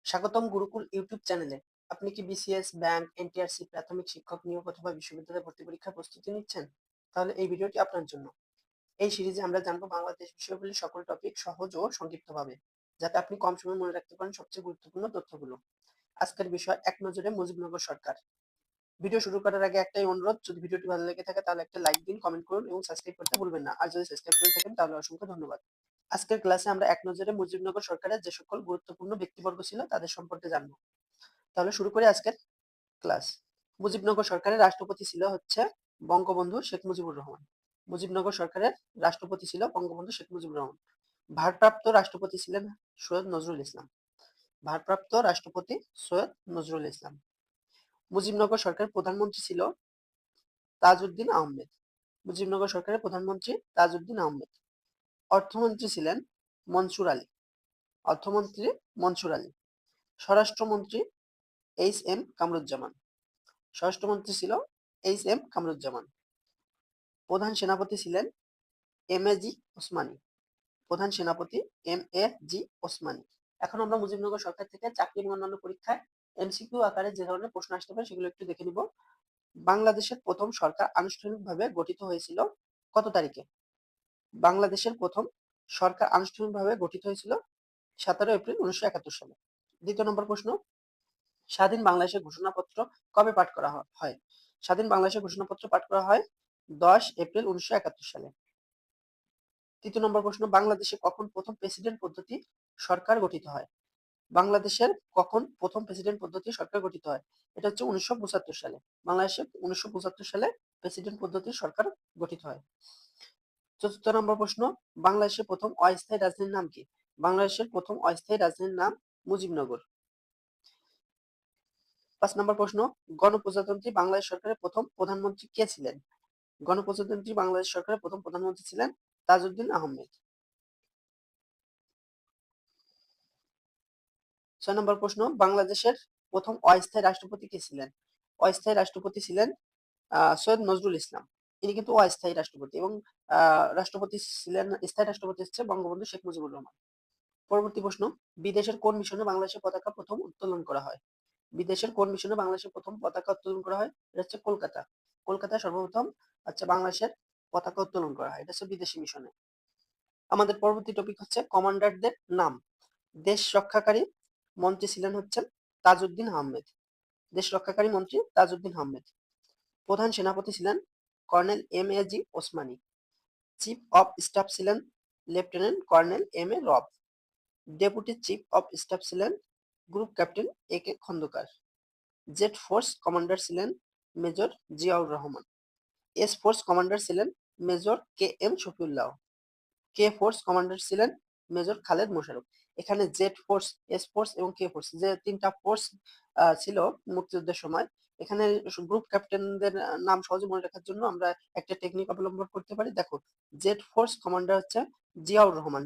স্বাগতম গুরুকুল ইউটিউব চ্যানেলে। আপনি কি বিসিএস, ব্যাংক, এনটিআরসি, প্রাথমিক শিক্ষক নিয়োগ অথবা বিশ্ববিদ্যালয়ে ভর্তি পরীক্ষার প্রস্তুতি নিচ্ছেন? তাহলে এই ভিডিওটি আপনার জন্য। এই সিরিজে আমরা জানবো বাংলাদেশ বিষয়গুলির সকল টপিক সহজ ও সংক্ষিপ্তভাবে, যাতে আপনি কম সময়ে মনে রাখতে পারেন সবচেয়ে গুরুত্বপূর্ণ তথ্যগুলো। আজকের বিষয় এক নজরে মুজিবনগর সরকার। ভিডিও শুরু করার আগে একটাই অনুরোধ, যদি ভিডিওটি ভালো লেগে থাকে তাহলে একটা লাইক দিন, কমেন্ট করুন এবং সাবস্ক্রাইব করতে ভুলবেন না। আর যদি সাবস্ক্রাইব করে থাকেন তাহলে অসংখ্য ধন্যবাদ। আজকের ক্লাসে আমরা এক নজরে মুজিবনগর সরকারের যে সকল গুরুত্বপূর্ণ ব্যক্তিবর্গ ছিল তাদের সম্পর্কে জানবো। তাহলে শুরু করি আজকের ক্লাস। মুজিবনগর সরকারের রাষ্ট্রপতি ছিল হচ্ছে বঙ্গবন্ধু শেখ মুজিবুর রহমান। মুজিবনগর সরকারের রাষ্ট্রপতি ছিল বঙ্গবন্ধু শেখ মুজিবুর রহমান। ভারপ্রাপ্ত রাষ্ট্রপতি ছিলেন সৈয়দ নজরুল ইসলাম। ভারপ্রাপ্ত রাষ্ট্রপতি সৈয়দ নজরুল ইসলাম। মুজিবনগর সরকারের প্রধানমন্ত্রী ছিল তাজউদ্দিন আহমেদ। মুজিবনগর সরকারের প্রধানমন্ত্রী তাজউদ্দিন আহমেদ। অর্থমন্ত্রী ছিলেন মনসুর আলী। অর্থমন্ত্রী মনসুর আলী। স্বরাষ্ট্রমন্ত্রী এইচ এম কামরুজ্জামান। স্বরাষ্ট্রমন্ত্রী ছিল এইচ এম কামরুজ্জামান। প্রধান সেনাপতি ছিলেন এম এ জি ওসমানী। প্রধান সেনাপতি এম এ জি ওসমানী। এখন আমরা মুজিবনগর সরকার থেকে চাকরি এবং অন্যান্য পরীক্ষায় এমসিকিউ আকারে যে ধরনের প্রশ্ন আসতে পারে সেগুলো একটু দেখে নিব। বাংলাদেশের প্রথম সরকার আনুষ্ঠানিকভাবে গঠিত হয়েছিল কত তারিখে? বাংলাদেশের প্রথম সরকার আনুষ্ঠানিকভাবে গঠিত হয়েছিল 17 এপ্রিল 1971 সালে। দ্বিতীয় নম্বর প্রশ্ন, স্বাধীন বাংলাদেশের ঘোষণাপত্র কবে পাঠ করা হয়? স্বাধীন বাংলাদেশের ঘোষণাপত্র পাঠ করা হয় 10 এপ্রিল 1971 সালে। তৃতীয় নম্বর প্রশ্ন, বাংলাদেশে কখন প্রথম প্রেসিডেন্ট পদ্ধতি সরকার গঠিত হয়? বাংলাদেশের কখন প্রথম প্রেসিডেন্ট পদ্ধতি সরকার গঠিত হয়? এটা হচ্ছে 1975 সালে। বাংলাদেশে 1975 সালে প্রেসিডেন্ট পদ্ধতির সরকার গঠিত হয়। চতুর্থ নম্বর প্রশ্ন, বাংলাদেশের প্রথম অস্থায়ী রাজধানীর নাম কি? বাংলাদেশের প্রথম অস্থায়ী রাজধানীর নাম মুজিবনগর। 5 নম্বর প্রশ্ন, গণপ্রজাতন্ত্রী বাংলাদেশ সরকারের প্রথম প্রধানমন্ত্রী কে ছিলেন? গণপ্রজাতন্ত্রী বাংলাদেশ সরকারের প্রথম প্রধানমন্ত্রী ছিলেন তাজউদ্দিন আহমেদ। 6 নম্বর প্রশ্ন, বাংলাদেশের প্রথম অস্থায়ী রাষ্ট্রপতি কে ছিলেন? অস্থায়ী রাষ্ট্রপতি ছিলেন সৈয়দ নজরুল ইসলাম। ইনি কিন্তু অস্থায়ী রাষ্ট্রপতি এবং রাষ্ট্রপতি ছিলেন, স্থায়ী রাষ্ট্রপতি হচ্ছে বঙ্গবন্ধু শেখ মুজিবুর রহমান। পরবর্তী প্রশ্ন, বিদেশের কোন মিশনে বাংলাদেশের পতাকা প্রথম উত্তোলন করা হয়? বিদেশের কোন মিশনে বাংলাদেশের প্রথম পতাকা উত্তোলন করা হয়? এটা হচ্ছে কলকাতা। কলকাতায় সর্বপ্রথম বাংলাদেশের পতাকা উত্তোলন করা হয়। এটা হচ্ছে বিদেশি মিশনে। আমাদের পরবর্তী টপিক হচ্ছে কমান্ডারদের নাম। দেশ রক্ষাকারী মন্ত্রী ছিলেন হচ্ছেন তাজউদ্দিন আহমেদ। দেশ রক্ষাকারী মন্ত্রী তাজউদ্দিন আহমেদ। প্রধান সেনাপতি ছিলেন colonel M A G Osmani. Chief of staff ছিলেন lieutenant colonel M A Rob. Deputy chief of staff ছিলেন group captain A K Khandakar. Z force commander ছিলেন major Ziaur Rahman. S force commander ছিলেন major K M Shafiullah. K force commander ছিলেন major Khaled Mosharraf. এখানে Z force, S force এবং K force যে তিনটা force ছিল মুক্তিযুদ্ধের সময়, এখানে গ্রুপ ক্যাপ্টেনদের নাম সহজে মনে রাখার জন্য আমরা একটা টেকনিক অবলম্বন করতে পারি। দেখো, জেড ফোর্স কমান্ডার হচ্ছে জিয়াউর রহমান।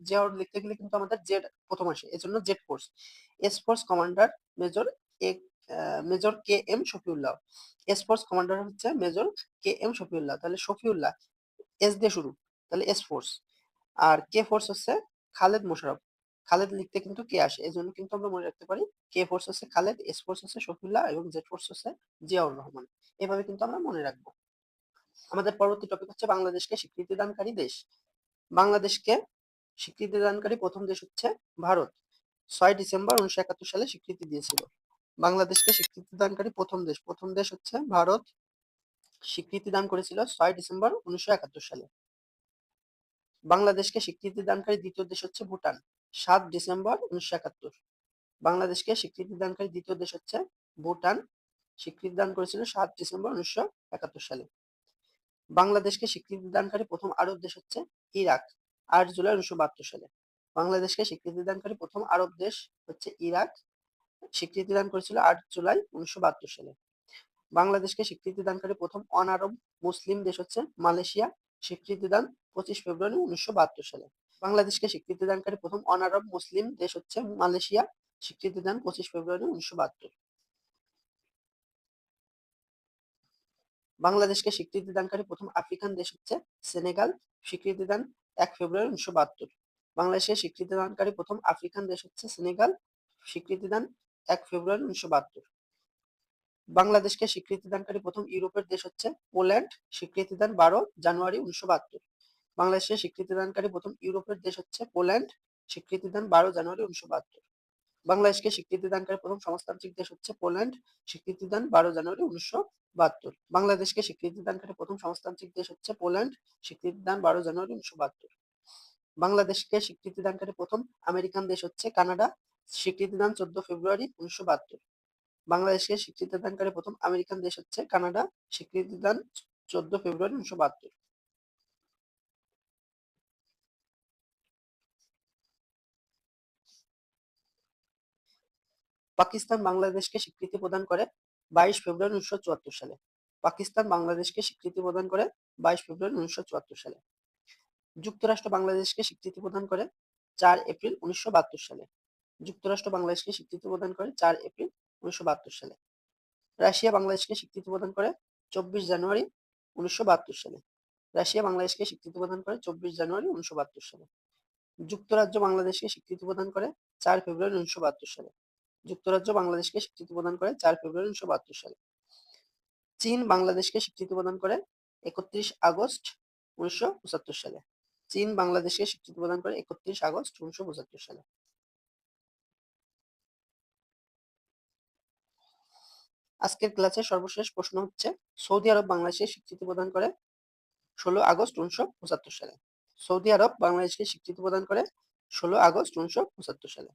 জিয়াউর লিখতে গেলে কিন্তু আমাদের জেড প্রথম আসে, এজন্য Z force. S force commander major এ major K M Shafiullah. S force commander হচ্ছে মেজর কে এম শফিউল্লাহ। তাহলে শফিউল্লাহ এস দিয়ে শুরু, তাহলে এস ফোর্স। আর কে ফোর্স হচ্ছে খালেদ মোশাররফ। খালেদ লিখতে কিন্তু কে আসে, এই জন্য কিন্তু আমরা মনে রাখতে পারি কে ফোর্স হচ্ছে খালেদ, এস ফোর্স হচ্ছে শফিউল্লাহ এবং জেড ফোর্স হচ্ছে জিয়াউর রহমান। এভাবে কিন্তু আমরা মনে রাখবো। আমাদের পরবর্তী টপিক হচ্ছে বাংলাদেশকে স্বীকৃতি দানকারী দেশ। বাংলাদেশকে স্বীকৃতি দানকারী প্রথম দেশ হচ্ছে ভারত। 6 ডিসেম্বর 1971 সালে স্বীকৃতি দিয়েছিল। বাংলাদেশকে স্বীকৃতি দানকারী প্রথম দেশ হচ্ছে ভারত। স্বীকৃতি দান করেছিল 6 ডিসেম্বর 1971 সালে। বাংলাদেশকে স্বীকৃতি দানকারী দ্বিতীয় দেশ হচ্ছে ভুটান। 7 ডিসেম্বর 1971। বাংলাদেশকে স্বীকৃতি দানকারী দ্বিতীয় দেশ হচ্ছে ভুটান। স্বীকৃতি দান করেছিল 7 ডিসেম্বর 1971 সালে। বাংলাদেশকে স্বীকৃতি দানকারী প্রথম আরব দেশ হচ্ছে ইরাক। 8 জুলাই 1972 সালে। বাংলাদেশকে স্বীকৃতি দানকারী প্রথম আরব দেশ হচ্ছে ইরাক। স্বীকৃতি দান করেছিল 8 জুলাই 1972 সালে। বাংলাদেশকে স্বীকৃতি দানকারী প্রথম অনারব মুসলিম দেশ হচ্ছে মালয়েশিয়া। স্বীকৃতি দান 25 ফেব্রুয়ারি 1972 সালে। বাংলাদেশকে স্বীকৃতি দানকারী প্রথম অনারব মুসলিম দেশ হচ্ছে মালয়েশিয়া। স্বীকৃতি দান 25 ফেব্রুয়ারি 1972। বাংলাদেশকে স্বীকৃতি দানকারী প্রথম আফ্রিকান দেশ হচ্ছে সেনেগাল। স্বীকৃতি দান 1 ফেব্রুয়ারি 1972। বাংলাদেশের স্বীকৃতি দানকারী প্রথম আফ্রিকান দেশ হচ্ছে সেনেগাল। স্বীকৃতি দেন 1 ফেব্রুয়ারি 1972। বাংলাদেশকে স্বীকৃতি দানকারী প্রথম ইউরোপের দেশ হচ্ছে পোল্যান্ড, স্বীকৃতি দেন 12 জানুয়ারি 1972। বাংলাদেশকে স্বীকৃতি দানকারী প্রথম ইউরোপের দেশ হচ্ছে পোল্যান্ড, স্বীকৃতি দেন 12 জানুয়ারি 1972। বাংলাদেশকে স্বীকৃতি দানকারী প্রথম সমাজতান্ত্রিক দেশ হচ্ছে পোল্যান্ড, স্বীকৃতি দেন 12 জানুয়ারি 1972। বাংলাদেশকে স্বীকৃতি দানকারী প্রথম সমাজতান্ত্রিক দেশ হচ্ছে পোল্যান্ড, স্বীকৃতি দেন 12 জানুয়ারি 1972। বাংলাদেশকে স্বীকৃতি দানকারী প্রথম আমেরিকান দেশ হচ্ছে কানাডা, স্বীকৃতি দেন 14 ফেব্রুয়ারি 1972। বাংলাদেশকে স্বীকৃতি দানকারী প্রথম আমেরিকান দেশ হচ্ছে কানাডা, স্বীকৃতি দেন 14 ফেব্রুয়ারি 1972। পাকিস্তান বাংলাদেশকে স্বীকৃতি প্রদান করে 22 ফেব্রুয়ারি 1974 সালে। পাকিস্তান বাংলাদেশকে স্বীকৃতি প্রদান করে 22 ফেব্রুয়ারি 1974 সালে। যুক্তরাষ্ট্র বাংলাদেশকে স্বীকৃতি প্রদান করে 4 এপ্রিল 1972 সালে। যুক্তরাষ্ট্র বাংলাদেশকে স্বীকৃতি প্রদান করে 4 এপ্রিল 1972 সালে। রাশিয়া বাংলাদেশকে স্বীকৃতি প্রদান করে 24 জানুয়ারি 1972 সালে। রাশিয়া বাংলাদেশকে স্বীকৃতি প্রদান করে 24 জানুয়ারি 1972 সালে। যুক্তরাজ্য বাংলাদেশকে স্বীকৃতি প্রদান করে 4 ফেব্রুয়ারি 1972 সালে। যুক্তরাজ্য বাংলাদেশকে স্বীকৃতি প্রদান করে 4 ফেব্রুয়ারি 1972 সালে। চীন বাংলাদেশকে স্বীকৃতি প্রদান করে 31 আগস্ট 1975 সালে। চীন বাংলাদেশকে স্বীকৃতি প্রদান করে 31 আগস্ট 1975 সালে। আজকের ক্লাসের সর্বশেষ প্রশ্ন হচ্ছে, সৌদি আরব বাংলাদেশকে স্বীকৃতি প্রদান করে 16 আগস্ট 1975 সালে। সৌদি আরব বাংলাদেশকে স্বীকৃতি প্রদান করে 16 আগস্ট 1975 সালে।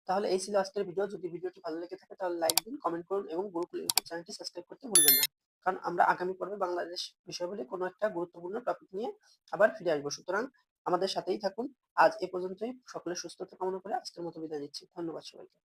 তাহলে এই ছিল আজকের ভিডিও। যদি ভিডিওটি ভালো লেগে থাকে তাহলে লাইক দিন, কমেন্ট করুন এবং গুরুকুল ইউটিউব চ্যানেলটি সাবস্ক্রাইব করতে ভুলবেন না। কারণ আমরা আগামী পর্বে বাংলাদেশ বিষয়বলী কোনো একটা গুরুত্বপূর্ণ টপিক নিয়ে আবার ফিরে আসবো। সুতরাং আমাদের সাথেই থাকুন। আজ এ পর্যন্তই। সকলের সুস্থতা কামনা করে আজকের মতো বিদায় নিচ্ছি। ধন্যবাদ সবাইকে।